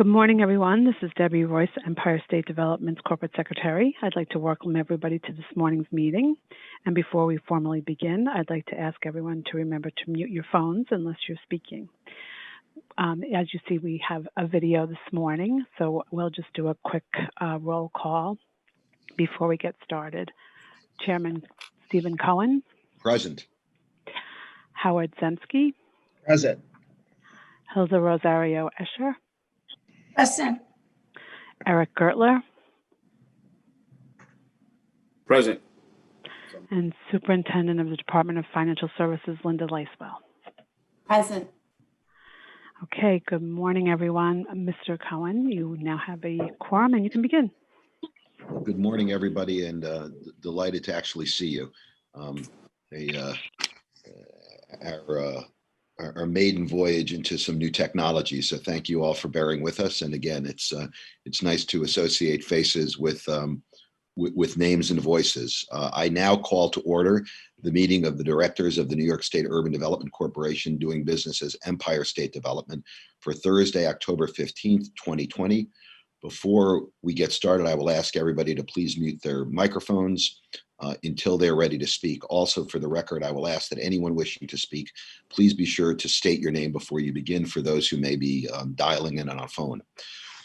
Good morning, everyone. This is Debbie Royce, Empire State Development's Corporate Secretary. I'd like to welcome everybody to this morning's meeting. And before we formally begin, I'd like to ask everyone to remember to mute your phones unless you're speaking. As you see, we have a video this morning, so we'll just do a quick roll call before we get started. Chairman Stephen Cohen. Present. Howard Zemsky. Present. Hilda Rosario Escher. Present. Eric Gertler. Present. And Superintendent of the Department of Financial Services, Linda Lacewell. Present. Okay, good morning, everyone. Mr. Cohen, you now have a quorum and you can begin. Well, good morning, everybody, and delighted to actually see you. Our maiden voyage into some new technology. So thank you all for bearing with us. And again, it's nice to associate faces with names and voices. I now call to order the meeting of the directors of the New York State Urban Development Corporation doing business as Empire State Development for Thursday, October 15th, 2020. Before we get started, I will ask everybody to please mute their microphones until they're ready to speak. Also, for the record, I will ask that anyone wishing to speak, please be sure to state your name before you begin for those who may be dialing in on a phone.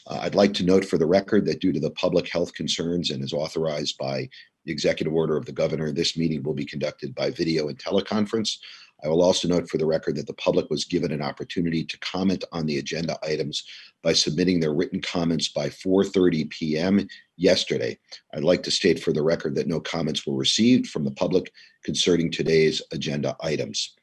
I'd like to note for the record that due to the public health concerns and as authorized by the executive order of the governor, this meeting will be conducted by video and teleconference. I will also note for the record that the public was given an opportunity to comment on the agenda items by submitting their written comments by 4:30 p.m. yesterday. I'd like to state for the record that no comments were received from the public concerning today's agenda items.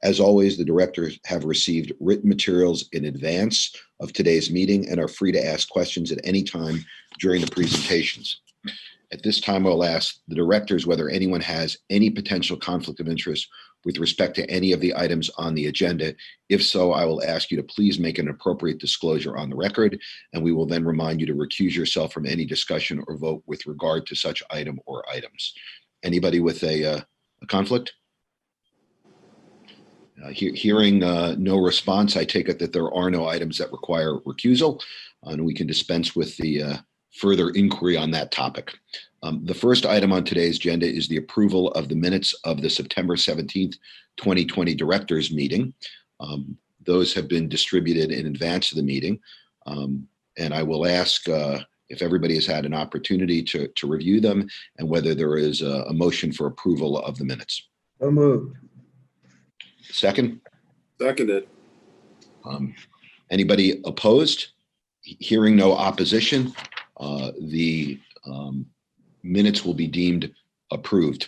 As always, the directors have received written materials in advance of today's meeting and are free to ask questions at any time during the presentations. At this time, I'll ask the directors whether anyone has any potential conflict of interest with respect to any of the items on the agenda. If so, I will ask you to please make an appropriate disclosure on the record, and we will then remind you to recuse yourself from any discussion or vote with regard to such item or items. Anybody with a conflict? Hearing no response, I take it that there are no items that require recusal, and we can dispense with the further inquiry on that topic. The first item on today's agenda is the approval of the minutes of the September 17th, 2020 directors meeting. Those have been distributed in advance of the meeting. And I will ask if everybody has had an opportunity to review them and whether there is a motion for approval of the minutes. So moved. Second? Seconded. Anybody opposed? Hearing no opposition, the minutes will be deemed approved.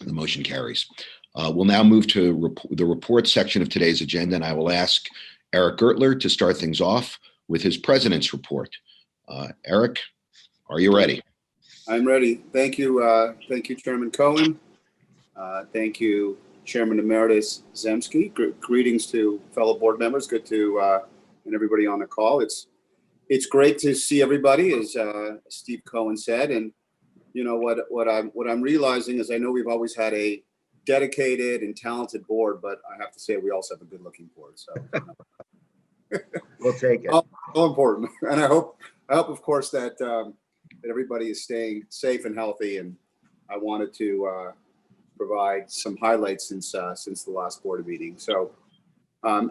The motion carries. We'll now move to the report section of today's agenda, and I will ask Eric Gertler to start things off with his president's report. Eric, are you ready? I'm ready. Thank you. Thank you, Chairman Cohen. Thank you, Chairman Emeritus Zemsky. Greetings to fellow board members. Good to and everybody on the call. It's great to see everybody, as Steve Cohen said. And you know what I'm realizing is I know we've always had a dedicated and talented board, but I have to say we also have a good-looking board. So We'll take it. all important. And I hope of course that that everybody is staying safe and healthy. And I wanted to provide some highlights since the last board meeting. So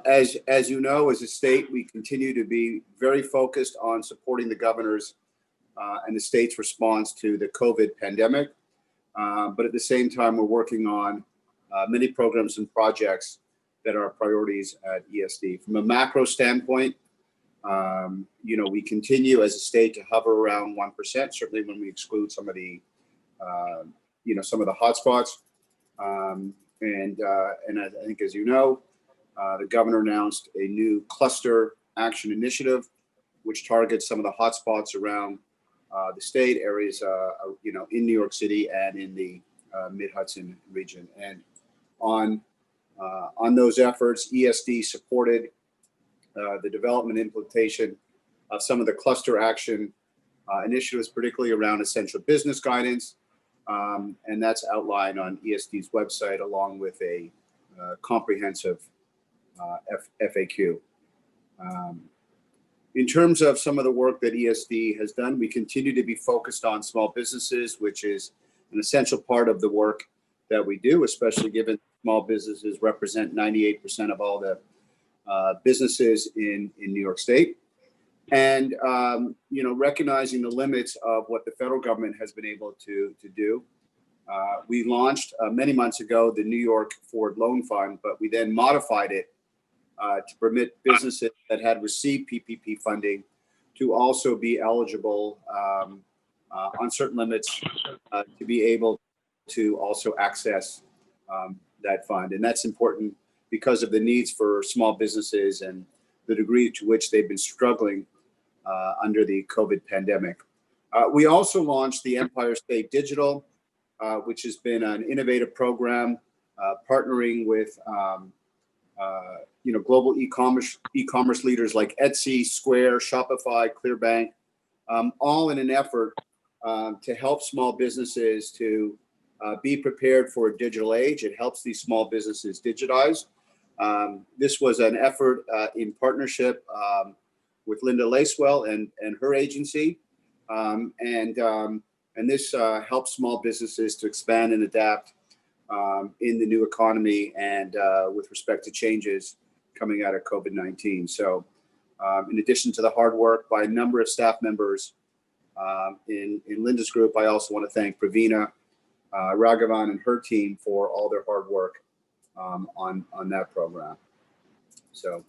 as you know, as a state, we continue to be very focused on supporting the governor's and the state's response to the COVID pandemic. But at the same time, we're working on many programs and projects that are priorities at ESD. From a macro standpoint, we continue as a state to hover around 1%, certainly when we exclude some of the, some of the hotspots. And I think, as you know, the governor announced a new cluster action initiative, which targets some of the hotspots around the state areas, in New York City and in the Mid-Hudson region. And on those efforts, ESD supported the development and implementation of some of the cluster action initiatives, particularly around essential business guidance. And that's outlined on ESD's website, along with a comprehensive FAQ. In terms of some of the work that ESD has done, we continue to be focused on small businesses, which is an essential part of the work that we do, especially given small businesses represent 98% of all the businesses in New York State. And, recognizing the limits of what the federal government has been able to do. We launched many months ago the New York Ford Loan Fund, but we then modified it to permit businesses that had received PPP funding to also be eligible on certain limits to be able to also access that fund. And that's important because of the needs for small businesses and the degree to which they've been struggling under the COVID pandemic. We also launched the Empire State Digital, which has been an innovative program partnering with global e-commerce leaders like Etsy, Square, Shopify, Clearbank, all in an effort to help small businesses to be prepared for a digital age. It helps these small businesses digitize. This was an effort in partnership with Linda Lacewell and her agency, and this helps small businesses to expand and adapt in the new economy and with respect to changes coming out of COVID-19. So in addition to the hard work by a number of staff members in Linda's group, I also want to thank Pravina Raghavan and her team for all their hard work on that program. So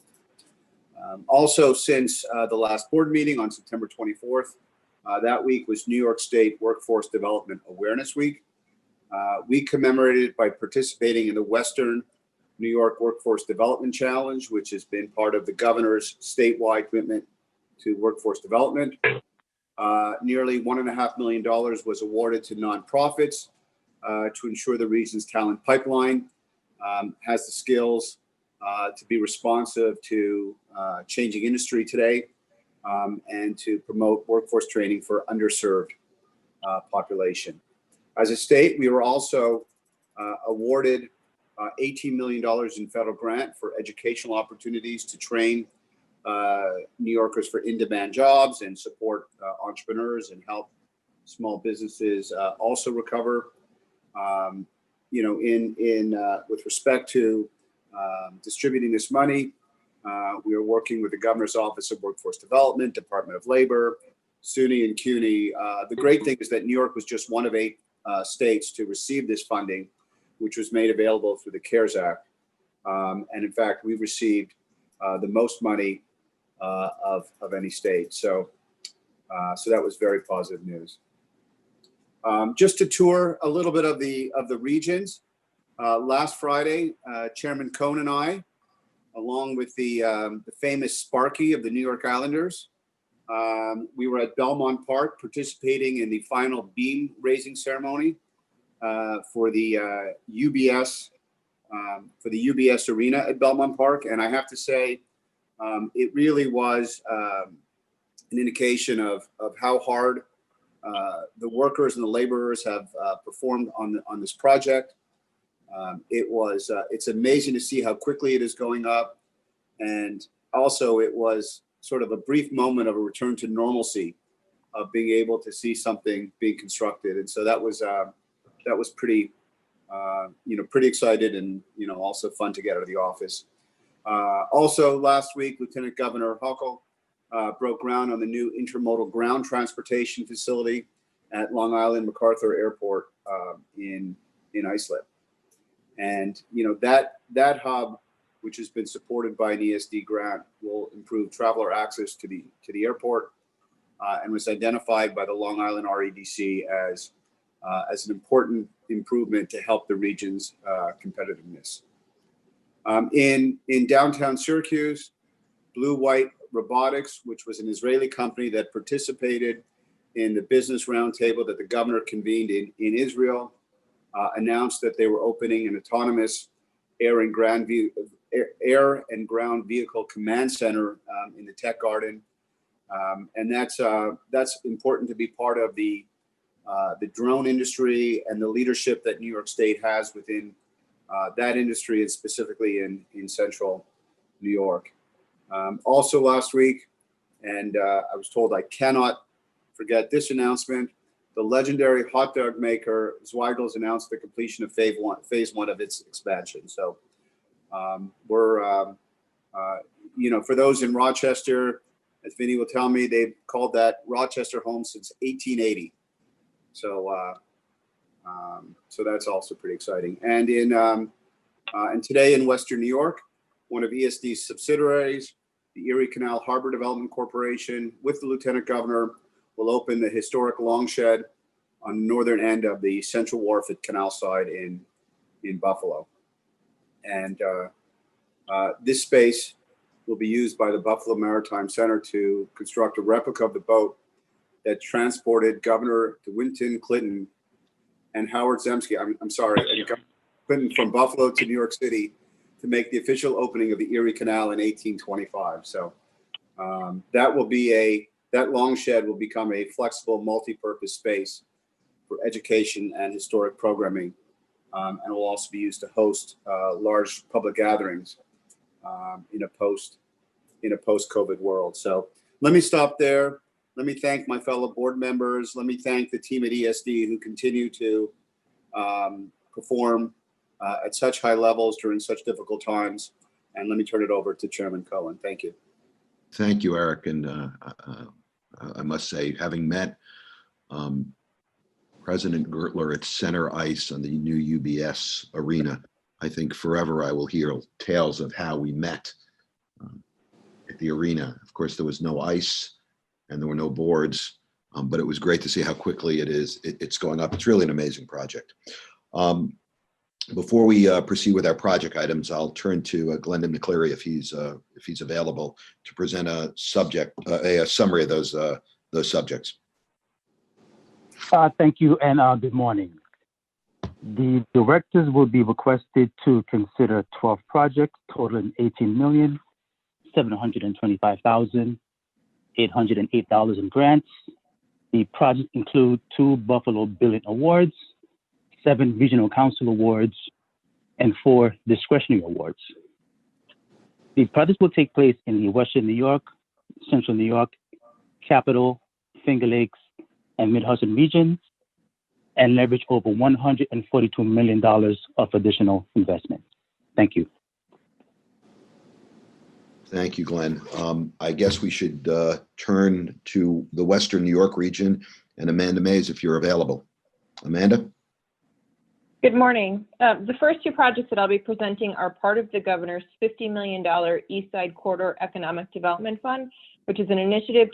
also since the last board meeting on September 24th, that week was New York State Workforce Development Awareness Week. We commemorated it by participating in the Western New York Workforce Development Challenge, which has been part of the governor's statewide commitment to workforce development. Nearly $1.5 million was awarded to nonprofits to ensure the region's talent pipeline has the skills to be responsive to changing industry today and to promote workforce training for underserved population. As a state, we were also awarded $18 million in federal grant for educational opportunities to train New Yorkers for in-demand jobs and support entrepreneurs and help small businesses also recover. With respect to distributing this money, we are working with the Governor's Office of Workforce Development, Department of Labor, SUNY and CUNY. The great thing is that New York was just one of 8 states to receive this funding, which was made available through the CARES Act. And in fact, we received the most money of any state. So that was very positive news. Just to tour a little bit of the regions. Last Friday, Chairman Cohn and I, along with the famous Sparky of the New York Islanders, we were at Belmont Park participating in the final beam raising ceremony for the UBS arena at Belmont Park. And I have to say, it really was an indication of how hard the workers and the laborers have performed on this project. It's amazing to see how quickly it is going up. And also it was sort of a brief moment of a return to normalcy of being able to see something being constructed. And so that was pretty, pretty excited and, also fun to get out of the office. Also last week, Lieutenant Governor Hochul broke ground on the new intermodal ground transportation facility at Long Island MacArthur Airport in Islip. And that hub, which has been supported by an ESD grant, will improve traveler access to the airport, and was identified by the Long Island REDC as an important improvement to help the region's competitiveness. In downtown Syracuse, Blue White Robotics, which was an Israeli company that participated in the business roundtable that the governor convened in Israel, announced that they were opening an autonomous air and ground vehicle command center in the Tech Garden, and that's important to be part of the drone industry and the leadership that New York State has within that industry, and specifically in central New York. Also last week, And I was told I cannot forget this announcement. The legendary hot dog maker Zweigel's announced the completion of phase one of its expansion. So for those in Rochester, as Vinny will tell me, they've called that Rochester home since 1880. So that's also pretty exciting. And and today in Western New York, one of ESD's subsidiaries, the Erie Canal Harbor Development Corporation, with the Lieutenant Governor, will open the historic Longshed on the northern end of the Central Wharf at Canal Side in Buffalo. And this space will be used by the Buffalo Maritime Center to construct a replica of the boat that transported Governor DeWinton Clinton and Howard Zemsky, Clinton from Buffalo to New York City to make the official opening of the Erie Canal in 1825. So that Longshed will become a flexible, multi-purpose space for education and historic programming, and will also be used to host large public gatherings in a post-COVID world. So let me stop there. Let me thank my fellow board members. Let me thank the team at ESD who continue to perform at such high levels during such difficult times. And let me turn it over to Chairman Cohen. Thank you. Thank you, Eric. And I must say, having met President Gertler at center ice on the new UBS arena, I think forever I will hear tales of how we met at the arena. Of course, there was no ice and there were no boards, but it was great to see how quickly it's going up. It's really an amazing project. Before we proceed with our project items, I'll turn to Glendon McCleary if he's available to present a summary of those subjects. Thank you, and good morning. The directors will be requested to consider 12 projects totaling $18,725,808 in grants. The projects include 2 Buffalo Billing Awards, 7 Regional Council Awards, and 4 discretionary awards. The projects will take place in the Western New York, Central New York, Capital, Finger Lakes, and Mid-Hudson regions, and leverage over $142 million of additional investment. Thank you. Thank you, Glenn. I guess we should turn to the Western New York region and Amanda Mays, if you're available. Amanda? Good morning. The first 2 projects that I'll be presenting are part of the governor's $50 million East Side Corridor Economic Development Fund, which is an initiative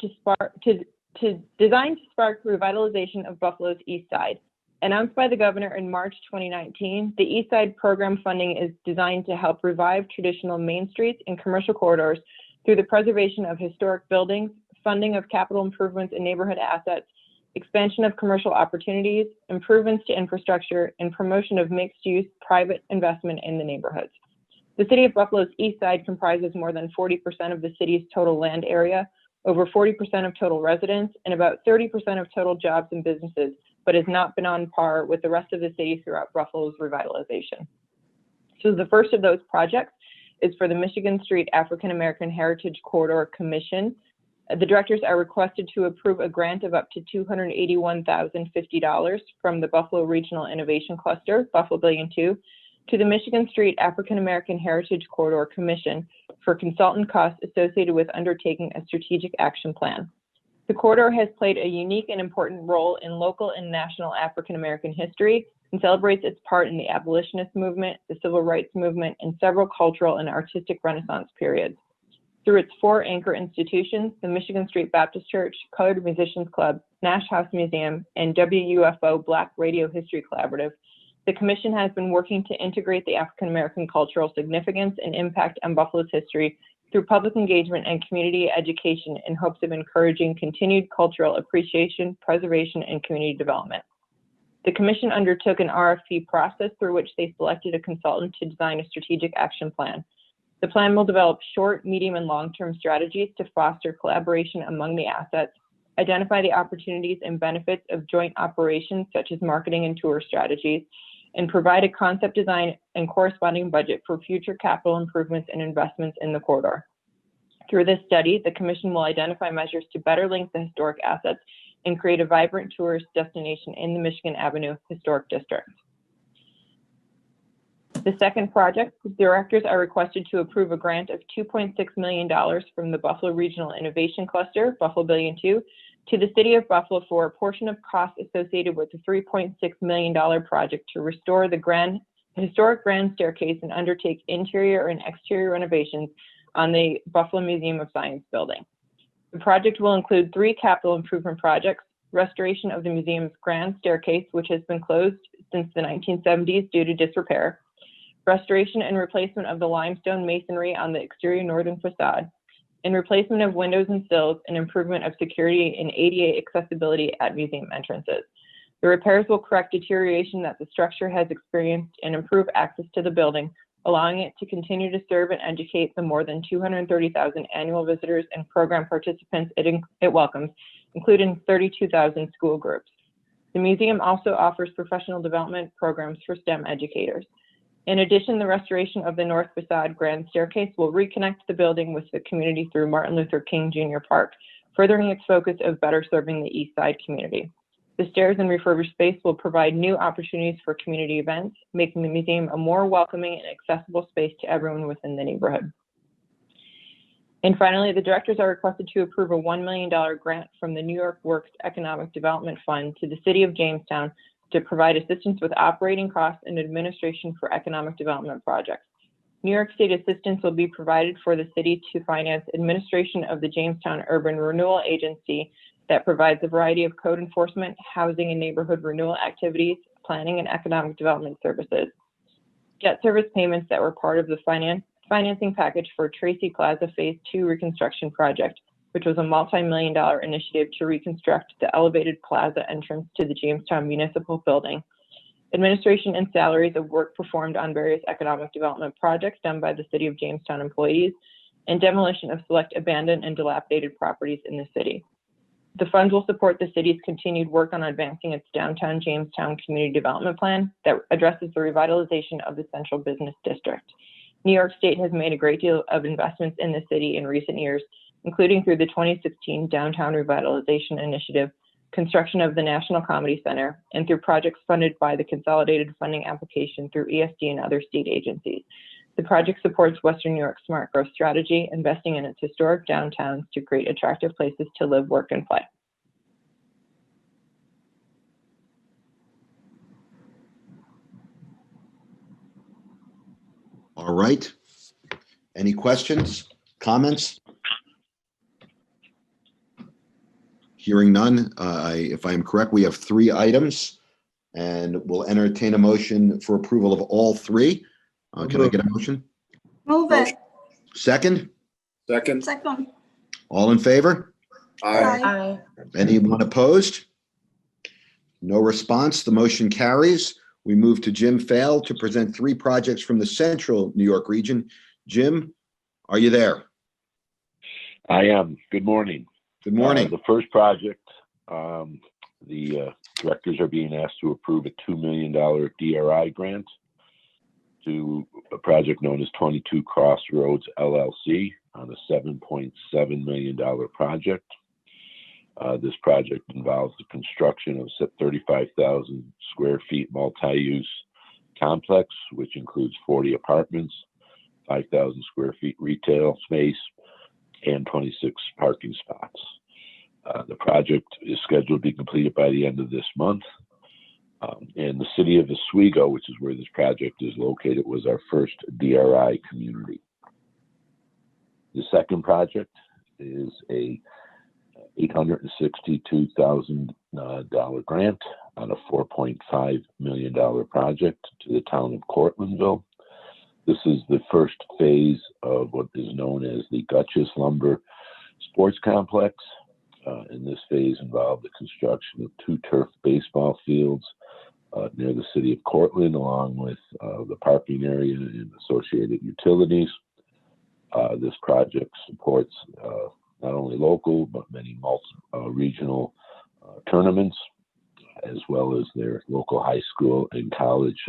designed to spark revitalization of Buffalo's East Side. Announced by the governor in March 2019, the East Side program funding is designed to help revive traditional main streets and commercial corridors through the preservation of historic buildings, funding of capital improvements in neighborhood assets, expansion of commercial opportunities, improvements to infrastructure, and promotion of mixed-use private investment in the neighborhoods. The city of Buffalo's East Side comprises more than 40% of the city's total land area, over 40% of total residents, and about 30% of total jobs and businesses, but has not been on par with the rest of the city throughout Buffalo's revitalization. So the first of those projects is for the Michigan Street African American Heritage Corridor Commission. The directors are requested to approve a grant of up to $281,050 from the Buffalo Regional Innovation Cluster, Buffalo Billion 2, to the Michigan Street African American Heritage Corridor Commission for consultant costs associated with undertaking a strategic action plan. The corridor has played a unique and important role in local and national African American history and celebrates its part in the abolitionist movement, the civil rights movement, and several cultural and artistic Renaissance periods. Through its 4 anchor institutions, the Michigan Street Baptist Church, Colored Musicians Club, Nash House Museum, and WUFO Black Radio History Collaborative, the Commission has been working to integrate the African American cultural significance and impact on Buffalo's history through public engagement and community education in hopes of encouraging continued cultural appreciation, preservation, and community development. The Commission undertook an RFP process through which they selected a consultant to design a strategic action plan. The plan will develop short, medium, and long-term strategies to foster collaboration among the assets, identify the opportunities and benefits of joint operations such as marketing and tour strategies, and provide a concept design and corresponding budget for future capital improvements and investments in the corridor. Through this study, the Commission will identify measures to better link the historic assets and create a vibrant tourist destination in the Michigan Avenue Historic District. The second project, the directors are requested to approve a grant of $2.6 million from the Buffalo Regional Innovation Cluster, Buffalo Billion 2, to the City of Buffalo for a portion of costs associated with the $3.6 million project to restore the historic grand staircase and undertake interior and exterior renovations on the Buffalo Museum of Science building. The project will include 3 capital improvement projects: restoration of the museum's grand staircase, which has been closed since the 1970s due to disrepair, restoration and replacement of the limestone masonry on the exterior northern facade, and replacement of windows and sills, and improvement of security and ADA accessibility at museum entrances. The repairs will correct deterioration that the structure has experienced and improve access to the building, allowing it to continue to serve and educate the more than 230,000 annual visitors and program participants it welcomes, including 32,000 school groups. The museum also offers professional development programs for STEM educators. In addition, the restoration of the north facade grand staircase will reconnect the building with the community through Martin Luther King Jr. Park, furthering its focus of better serving the East Side community. The stairs and refurbished space will provide new opportunities for community events, making the museum a more welcoming and accessible space to everyone within the neighborhood. And finally, the directors are requested to approve a $1 million grant from the New York Works Economic Development Fund to the City of Jamestown to provide assistance with operating costs and administration for economic development projects. New York State assistance will be provided for the city to finance administration of the Jamestown Urban Renewal Agency that provides a variety of code enforcement, housing and neighborhood renewal activities, planning and economic development services. Debt service payments that were part of the financing package for Tracy Plaza Phase 2 reconstruction project, which was a multi-million-dollar initiative to reconstruct the elevated plaza entrance to the Jamestown Municipal Building, administration and salaries of work performed on various economic development projects done by the City of Jamestown employees, and demolition of select abandoned and dilapidated properties in the city. The fund will support the city's continued work on advancing its downtown Jamestown community development plan that addresses the revitalization of the central business district. New York State has made a great deal of investments in the city in recent years, including through the 2016 Downtown Revitalization Initiative, construction of the National Comedy Center, and through projects funded by the Consolidated Funding Application through ESD and other state agencies. The project supports Western New York's smart growth strategy, investing in its historic downtowns to create attractive places to live, work, and play. All right. Any questions, comments? Hearing none, if I am correct, we have 3 items, and we'll entertain a motion for approval of all 3. Can I get a motion? Move it. Second? Second. Second. All in favor? Aye. Aye. Anyone opposed? No response. The motion carries. We move to Jim Fail to present 3 projects from the Central New York region. Jim, are you there? I am. Good morning. Good morning. The first project, the directors are being asked to approve a $2 million DRI grant to a project known as 22 Crossroads LLC on a $7.7 million project. This project involves the construction of 35,000 square feet multi-use complex, which includes 40 apartments, 5,000 square feet retail space, and 26 parking spots. The project is scheduled to be completed by the end of this month. And the city of Oswego, which is where this project is located, was our first DRI community. The second project is a $862,000 grant on a $4.5 million project to the town of Cortlandville. This is the first phase of what is known as the Duchess Lumber Sports Complex. And this phase involved the construction of 2 turf baseball fields near the city of Cortland, along with the parking area and associated utilities. This project supports not only local, but many regional tournaments, as well as their local high school and college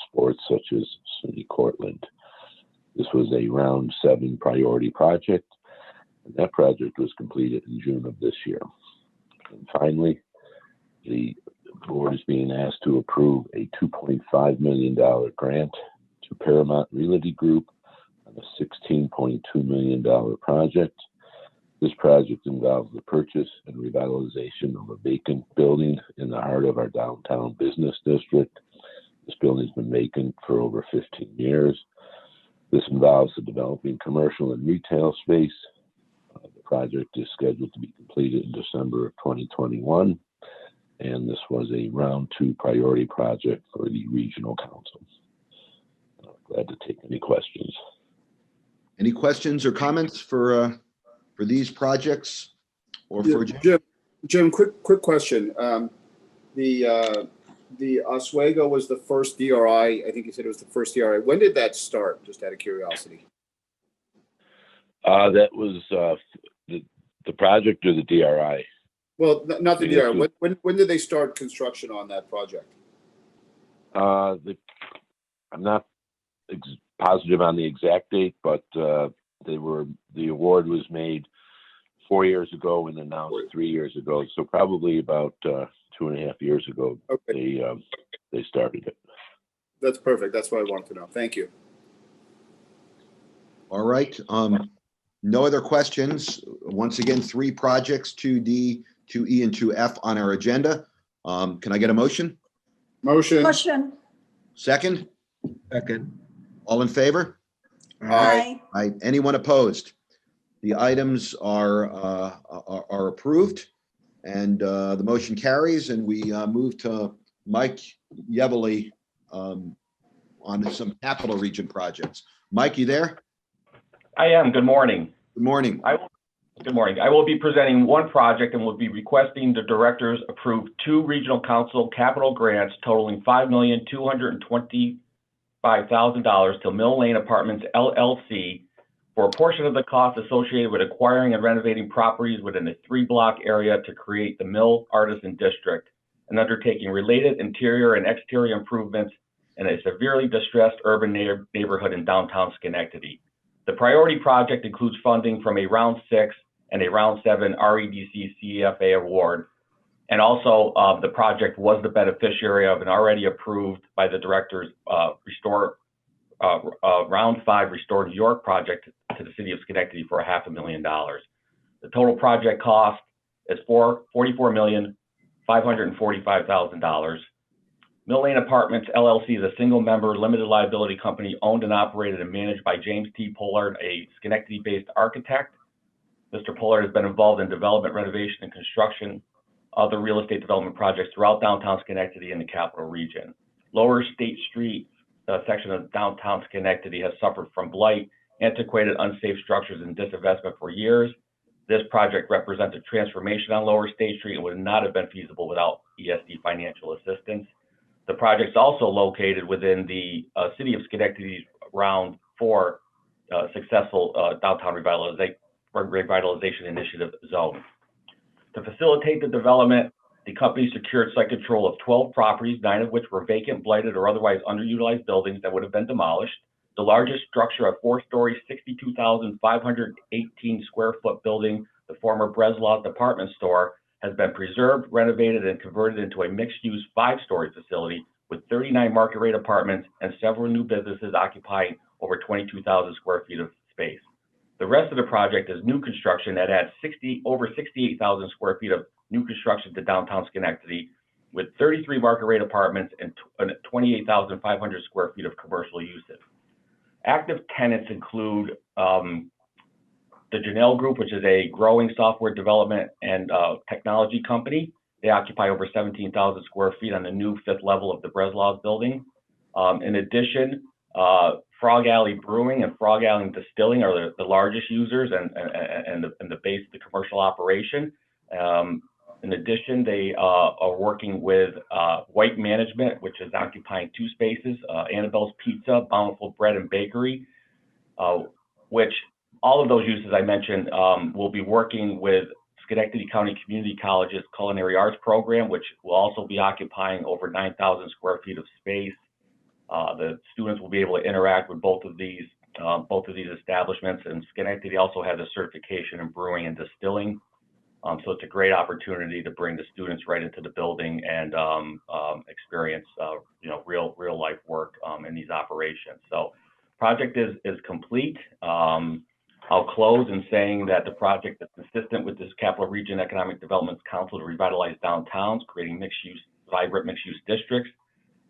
sports, such as SUNY Cortland. This was a round 7 priority project, that project was completed in June of this year. And finally, the board is being asked to approve a $2.5 million grant to Paramount Realty Group on a $16.2 million project. This project involves the purchase and revitalization of a vacant building in the heart of our downtown business district. This building's been vacant for over 15 years. This involves the developing commercial and retail space. The project is scheduled to be completed in December of 2021, and this was a round 2 priority project for the regional council. Glad to take any questions. Any questions or comments for these projects or for Jim? Jim, quick question. The Oswego was the first DRI. I think you said it was the first DRI. When did that start? Just out of curiosity. That was the project or the DRI? Well, not the DRI. When did they start construction on that project? I'm not positive on the exact date, but the award was made 4 years ago and announced 3 years ago. So probably about 2.5 years ago, okay. They started it. That's perfect. That's what I wanted to know. Thank you. All right. No other questions. Once again, 3 projects, 2D, 2E, and 2F on our agenda. Can I get a motion? Motion. Motion. Second? Second. All in favor? Aye. Aye. Anyone opposed? The items are approved, and the motion carries, and we move to Mike Yevely on some Capital Region projects. Mike, you there? I am. Good morning. Good morning. Good morning. I will be presenting one project and will be requesting the directors approve 2 regional council capital grants totaling $5,225,000 to Mill Lane Apartments LLC for a portion of the cost associated with acquiring and renovating properties within a 3-block area to create the Mill Artisan District and undertaking related interior and exterior improvements in a severely distressed urban neighborhood in downtown Schenectady. The priority project includes funding from a Round 6 and a Round 7 REDC CFA award. And also, the project was the beneficiary of an already approved by the directors Round 5 Restore New York project to the city of Schenectady for $500,000. The total project cost is $44,545,000. Mill Lane Apartments LLC is a single-member limited liability company owned and operated and managed by James T. Pollard, a Schenectady-based architect. Mr. Pollard has been involved in development, renovation, and construction of the real estate development projects throughout downtown Schenectady and the Capital Region. Lower State Street section of downtown Schenectady has suffered from blight, antiquated, unsafe structures, and disinvestment for years. This project represents a transformation on Lower State Street and would not have been feasible without ESD financial assistance. The project is also located within the city of Schenectady's Round 4 successful downtown revitalization initiative zone. To facilitate the development, the company secured site control of 12 properties, 9 of which were vacant, blighted, or otherwise underutilized buildings that would have been demolished. The largest structure, a 4-story, 62,518 square foot building, the former Breslau's department store, has been preserved, renovated, and converted into a mixed-use 5-story facility with 39 market rate apartments and several new businesses occupying over 22,000 square feet of space. The rest of the project is new construction that adds over 68,000 square feet of new construction to downtown Schenectady, with 33 market rate apartments and 28,500 square feet of commercial uses. Active tenants include the Janelle Group, which is a growing software development and technology company. They occupy over 17,000 square feet on the new 5th level of the Breslau's building. In addition, Frog Alley Brewing and Frog Alley Distilling are the largest users and the base of the commercial operation. In addition, they are working with White Management, which is occupying 2 spaces, Annabelle's Pizza, Bountiful Bread and Bakery, which all of those uses I mentioned will be working with Schenectady County Community College's Culinary Arts Program, which will also be occupying over 9,000 square feet of space. The students will be able to interact with both of these both of these establishments. And Schenectady also has a certification in brewing and distilling. So it's a great opportunity to bring the students right into the building and experience, real life work in these operations. So project is complete. I'll close in saying that the project is consistent with this Capital Region Economic Development Council to revitalize downtowns, creating vibrant mixed-use districts,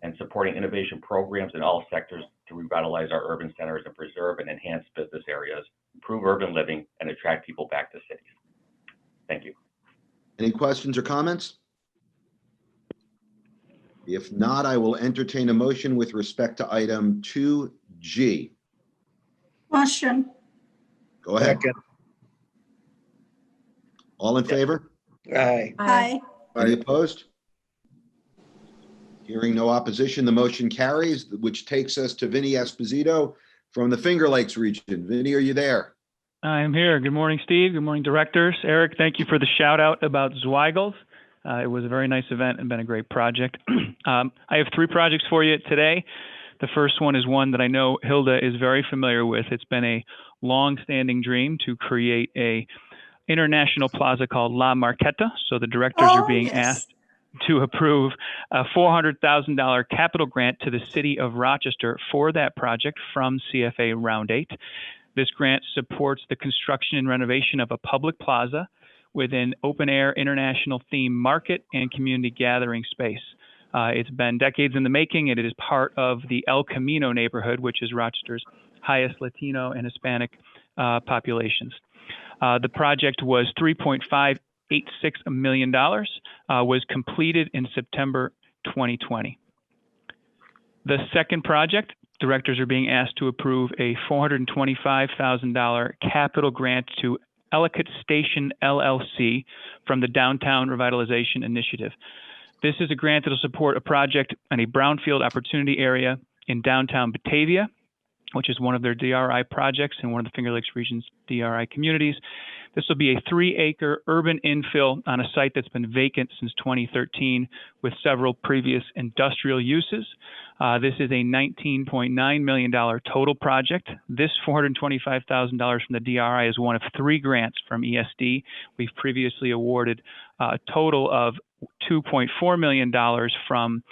and supporting innovation programs in all sectors to revitalize our urban centers and preserve and enhance business areas, improve urban living, and attract people back to cities. Thank you. Any questions or comments? If not, I will entertain a motion with respect to item 2G. Motion. Go ahead. Second. All in favor? Aye. Aye. Any opposed? Hearing no opposition, the motion carries, which takes us to Vinny Esposito from the Finger Lakes region. Vinny, are you there? I'm here. Good morning, Steve. Good morning, directors. Eric, thank you for the shout out about Zweigels. It was a very nice event and been a great project. I have 3 projects for you today. The first one is one that I know Hilda is very familiar with. It's been a long-standing dream to create a international plaza called La Marqueta. So the directors are being asked to approve a $400,000 capital grant to the city of Rochester for that project from CFA Round 8. This grant supports the construction and renovation of a public plaza with an open-air international theme market and community gathering space. It's been decades in the making, and it is part of the El Camino neighborhood, which is Rochester's highest Latino and Hispanic populations. The project was $3.586 million, was completed in September 2020. The second project, directors are being asked to approve a $425,000 capital grant to Ellicott Station LLC from the Downtown Revitalization Initiative. This is a grant that will support a project in a brownfield opportunity area in downtown Batavia, which is one of their DRI projects in one of the Finger Lakes region's DRI communities. This will be a 3-acre urban infill on a site that's been vacant since 2013 with several previous industrial uses. This is a $19.9 million total project. This $425,000 from the DRI is one of 3 grants from ESD. We've previously awarded a total of $2.4 million from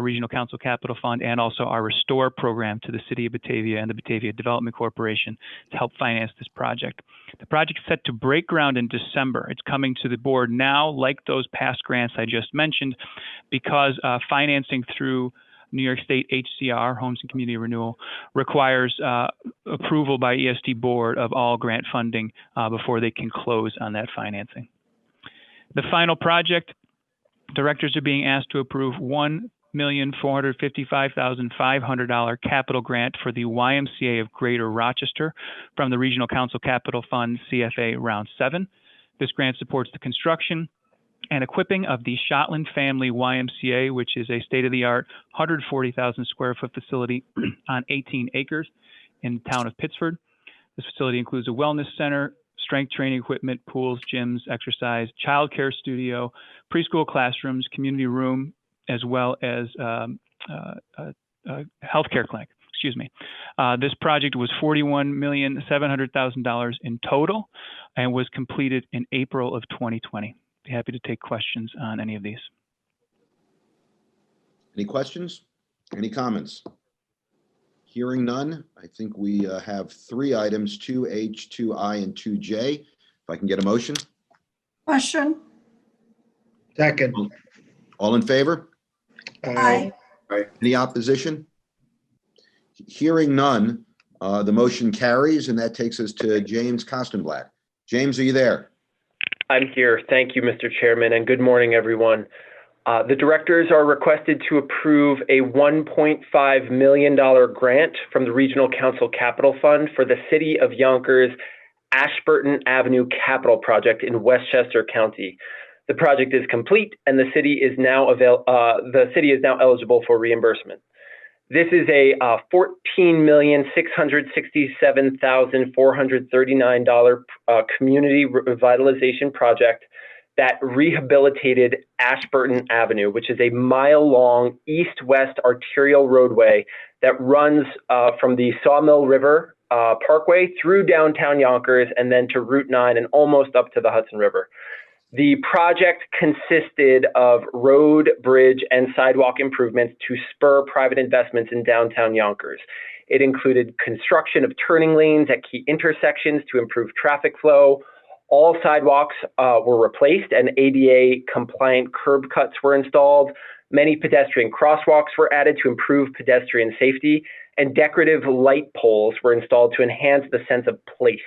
Regional Council Capital Fund and also our Restore program to the City of Batavia and the Batavia Development Corporation to help finance this project. The project is set to break ground in December. It's coming to the board now, like those past grants I just mentioned, because financing through New York State HCR, Homes and Community Renewal, requires approval by ESD board of all grant funding before they can close on that financing. The final project, directors are being asked to approve $1,455,500 capital grant for the YMCA of Greater Rochester from the Regional Council Capital Fund CFA Round 7. This grant supports the construction and equipping of the Shotland Family YMCA, which is a state-of-the-art 140,000 square foot facility on 18 acres in the town of Pittsford. This facility includes a wellness center, strength training equipment, pools, gyms, exercise, child care studio, preschool classrooms, community room, as well as healthcare clinic. Excuse me. This project was $41,700,000 in total and was completed in April of 2020. Be happy to take questions on any of these. Any questions? Any comments? Hearing none, I think we have 3 items, 2H, 2I, and 2J. If I can get a motion. Motion. Second. All in favor? Aye. Any opposition? Hearing none, the motion carries, and that takes us to James Kostenblatt. James, are you there? I'm here. Thank you, Mr. Chairman, and good morning, everyone. The directors are requested to approve a $1.5 million grant from the Regional Council Capital Fund for the City of Yonkers Ashburton Avenue Capital Project in Westchester County. The project is complete, and the city is now eligible for reimbursement. This is a $14,667,439 community revitalization project that rehabilitated Ashburton Avenue, which is a mile-long east-west arterial roadway that runs from the Sawmill River Parkway through downtown Yonkers and then to Route 9 and almost up to the Hudson River. The project consisted of road, bridge, and sidewalk improvements to spur private investments in downtown Yonkers. It included construction of turning lanes at key intersections to improve traffic flow. All sidewalks were replaced and ADA-compliant curb cuts were installed. Many pedestrian crosswalks were added to improve pedestrian safety, and decorative light poles were installed to enhance the sense of place.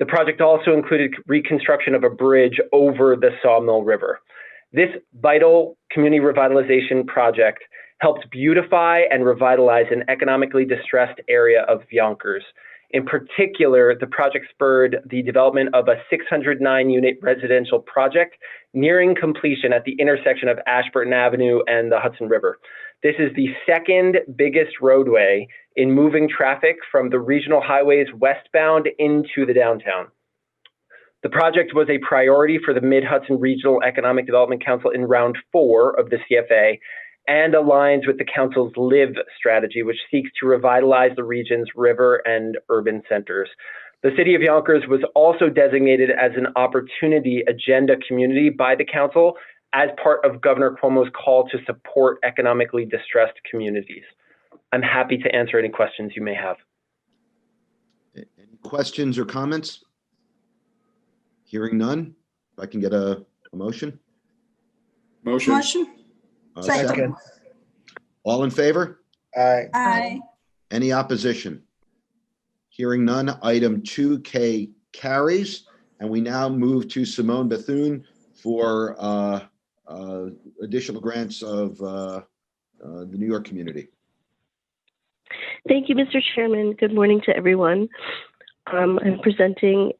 The project also included reconstruction of a bridge over the Sawmill River. This vital community revitalization project helped beautify and revitalize an economically distressed area of Yonkers. In particular, the project spurred the development of a 609-unit residential project nearing completion at the intersection of Ashburton Avenue and the Hudson River. This is the second biggest roadway in moving traffic from the regional highways westbound into the downtown. The project was a priority for the Mid-Hudson Regional Economic Development Council in round 4 of the CFA and aligns with the council's LIVE strategy, which seeks to revitalize the region's river and urban centers. The city of Yonkers was also designated as an opportunity agenda community by the council as part of Governor Cuomo's call to support economically distressed communities. I'm happy to answer any questions you may have. Any questions or comments? Hearing none, if I can get a motion? Motion. Motion. Second. All in favor? Aye. Aye. Any opposition? Hearing none, item 2K carries, and we now move to Simone Bethune for additional grants of the New York community. Thank you, Mr. Chairman. Good morning to everyone. I'm presenting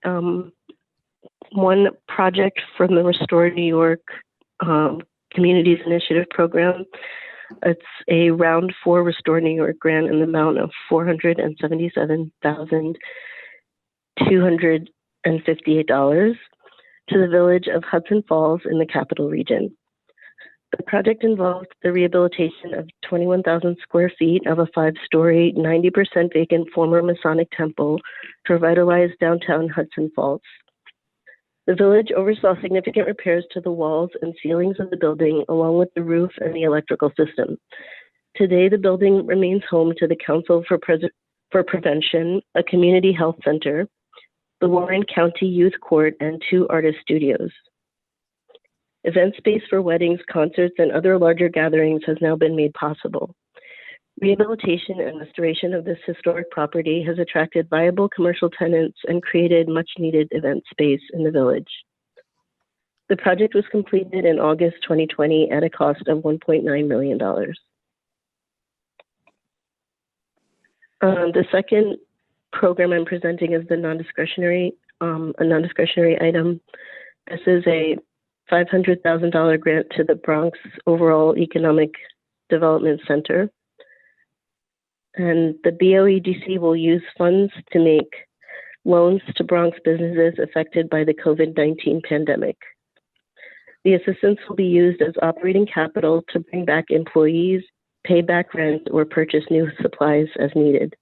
one project from the Restore New York Communities Initiative Program. It's a round 4 Restore New York grant in the amount of $477,258 to the village of Hudson Falls in the Capital Region. The project involved the rehabilitation of 21,000 square feet of a 5-story, 90% vacant former Masonic temple to revitalize downtown Hudson Falls. The village oversaw significant repairs to the walls and ceilings of the building, along with the roof and the electrical system. Today, the building remains home to the Council for Prevention, a community health center, the Warren County Youth Court, and 2 artist studios. Event space for weddings, concerts, and other larger gatherings has now been made possible. Rehabilitation and restoration of this historic property has attracted viable commercial tenants and created much-needed event space in the village. The project was completed in August 2020 at a cost of $1.9 million. The second program I'm presenting is the non-discretionary, a non-discretionary item. This is a $500,000 grant to the Bronx Overall Economic Development Center. And the BOEDC will use funds to make loans to Bronx businesses affected by the COVID-19 pandemic. The assistance will be used as operating capital to bring back employees, pay back rent, or purchase new supplies as needed.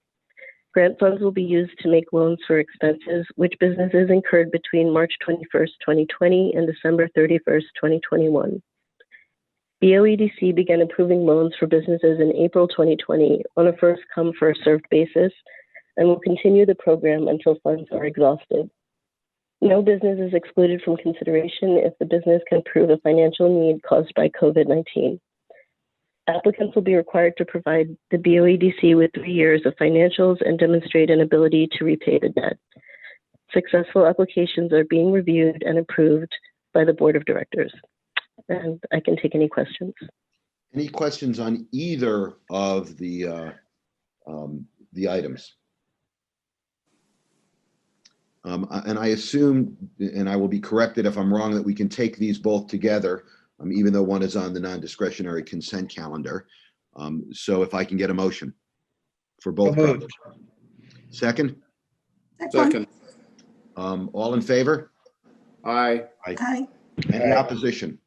Grant funds will be used to make loans for expenses which businesses incurred between March 21st, 2020 and December 31st, 2021. BOEDC began approving loans for businesses in April 2020 on a first-come, first-served basis and will continue the program until funds are exhausted. No business is excluded from consideration if the business can prove a financial need caused by COVID-19. Applicants will be required to provide the BOEDC with 3 years of financials and demonstrate an ability to repay the debt. Successful applications are being reviewed and approved by the Board of Directors. And I can take any questions. Any questions on either of the items? And I assume, and I will be corrected if I'm wrong, that we can take these both together, even though one is on the non-discretionary consent calendar. So if I can get a motion for both projects. Second? Second. All in favor? Aye. Aye. Any opposition?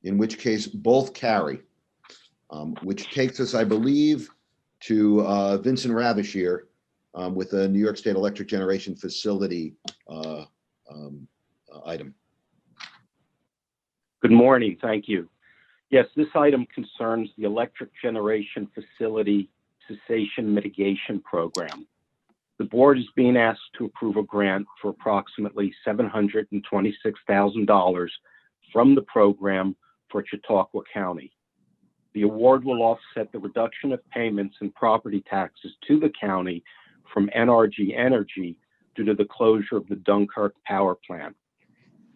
In which case both carry, which takes us, I believe, to Vincent Ravishir with the New York State Electric Generation Facility item. Good morning. Thank you. Yes, this item concerns the Electric Generation Facility Cessation Mitigation Program. The board is being asked to approve a grant for approximately $726,000 from the program for Chautauqua County. The award will offset the reduction of payments and property taxes to the county from NRG Energy due to the closure of the Dunkirk power plant.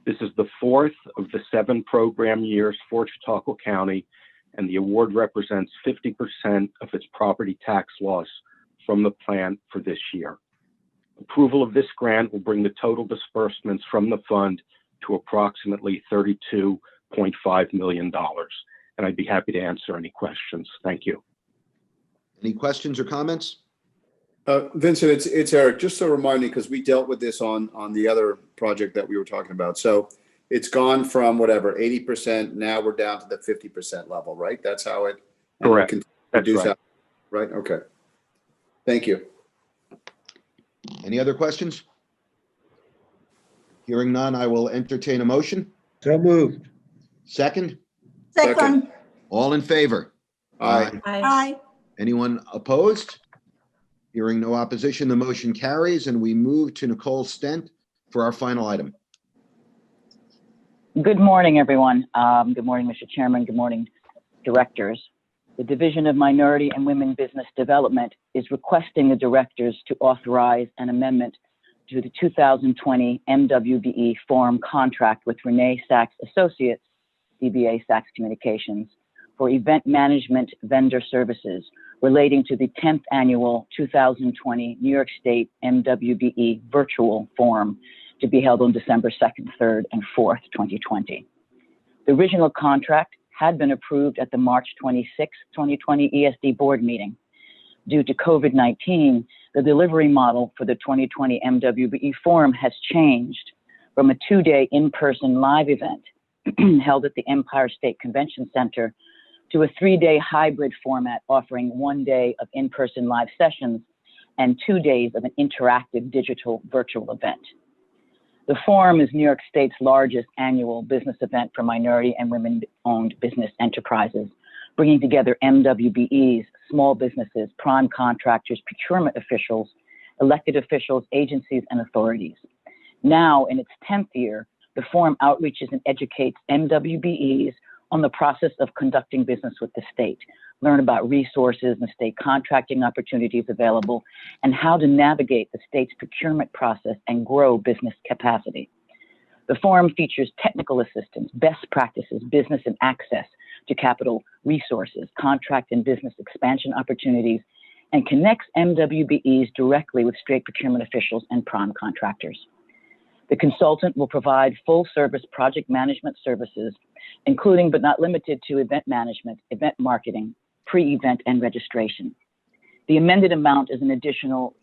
This is the fourth of the 7 program years for Chautauqua County, and the award represents 50% of its property tax loss from the plant for this year. Approval of this grant will bring the total disbursements from the fund to approximately $32.5 million. And I'd be happy to answer any questions. Thank you. Any questions or comments? Vincent, it's Eric. Just to remind me, because we dealt with this on the other project that we were talking about. So it's gone from whatever 80%. Now we're down to the 50% level, right? That's how it. Correct. That's right. Out, right. Okay. Thank you. Any other questions? Hearing none, I will entertain a motion. So moved. Second. Second. All in favor? Aye. Aye. Anyone opposed? Hearing no opposition, the motion carries, and we move to Nicole Stent for our final item. Good morning, everyone. Good morning, Mr. Chairman. Good morning, directors. The Division of Minority and Women Business Development is requesting the directors to authorize an amendment to the 2020 MWBE Forum contract with Renee Sachs Associates, DBA Sachs Communications, for event management vendor services relating to the 10th annual 2020 New York State MWBE Virtual Forum to be held on December 2nd, 3rd, and 4th, 2020. The original contract had been approved at the March 26, 2020 ESD board meeting. Due to COVID-19, the delivery model for the 2020 MWBE Forum has changed from a 2-day in-person live event held at the Empire State Convention Center to a 3-day hybrid format offering 1 day of in-person live sessions and 2 days of an interactive digital virtual event. The Forum is New York State's largest annual business event for minority and women-owned business enterprises, bringing together MWBEs, small businesses, prime contractors, procurement officials, elected officials, agencies, and authorities. Now, in its 10th year, the Forum outreaches and educates MWBEs on the process of conducting business with the state, learn about resources and state contracting opportunities available, and how to navigate the state's procurement process and grow business capacity. The forum features technical assistance, best practices, business and access to capital resources, contract and business expansion opportunities, and connects MWBEs directly with state procurement officials and prime contractors. The consultant will provide full-service project management services, including but not limited to event management, event marketing, pre-event, and registration. The amended amount is an additional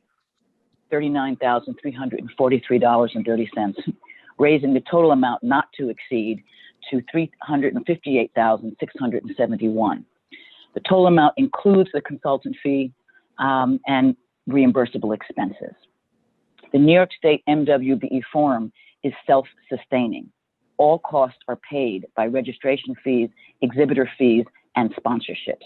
$39,343.30, raising the total amount not to exceed to $358,671. The total amount includes the consultant fee and reimbursable expenses. The New York State MWBE Forum is self-sustaining. All costs are paid by registration fees, exhibitor fees, and sponsorships.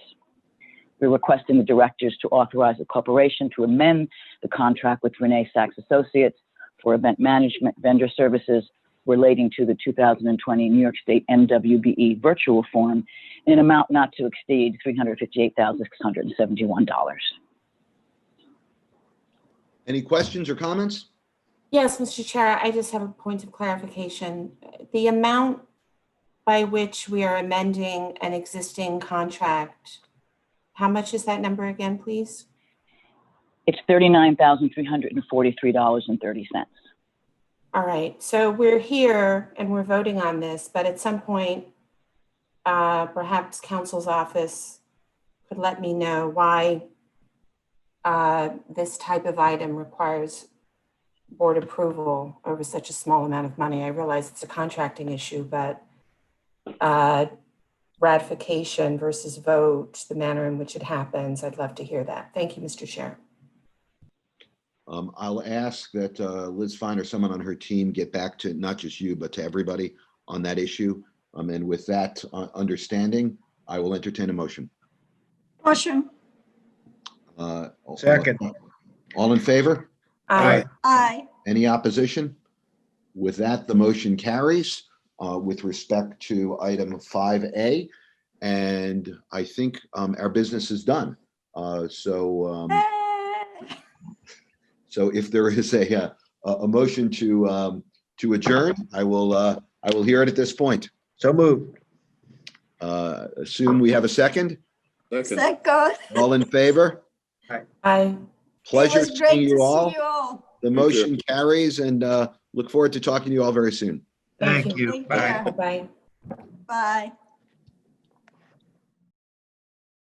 We're requesting the directors to authorize the corporation to amend the contract with Renee Sachs Associates for event management vendor services relating to the 2020 New York State MWBE Virtual Forum in an amount not to exceed $358,671. Any questions or comments? Yes, Mr. Chair, I just have a point of clarification. The amount by which we are amending an existing contract, how much is that number again, please? It's $39,343.30. All right, so we're here and we're voting on this, but at some point, perhaps counsel's office could let me know why this type of item requires board approval over such a small amount of money. I realize it's a contracting issue, but ratification versus vote, the manner in which it happens, I'd love to hear that. Thank you, Mr. Chair. I'll ask that Liz Fine or someone on her team get back to not just you, but to everybody on that issue. And with that understanding, I will entertain a motion. Motion. Second. All in favor? Aye. Aye. Any opposition? With that, the motion carries with respect to item 5A. And I think our business is done. So if there is a motion to adjourn, I will hear it at this point. So moved. Assume we have a second. Second. All in favor? Aye. Pleasure It was great seeing to you see all. you all. The motion carries, and look forward to talking to you all very soon. Thank you. Take Bye. care. Bye-bye. Bye.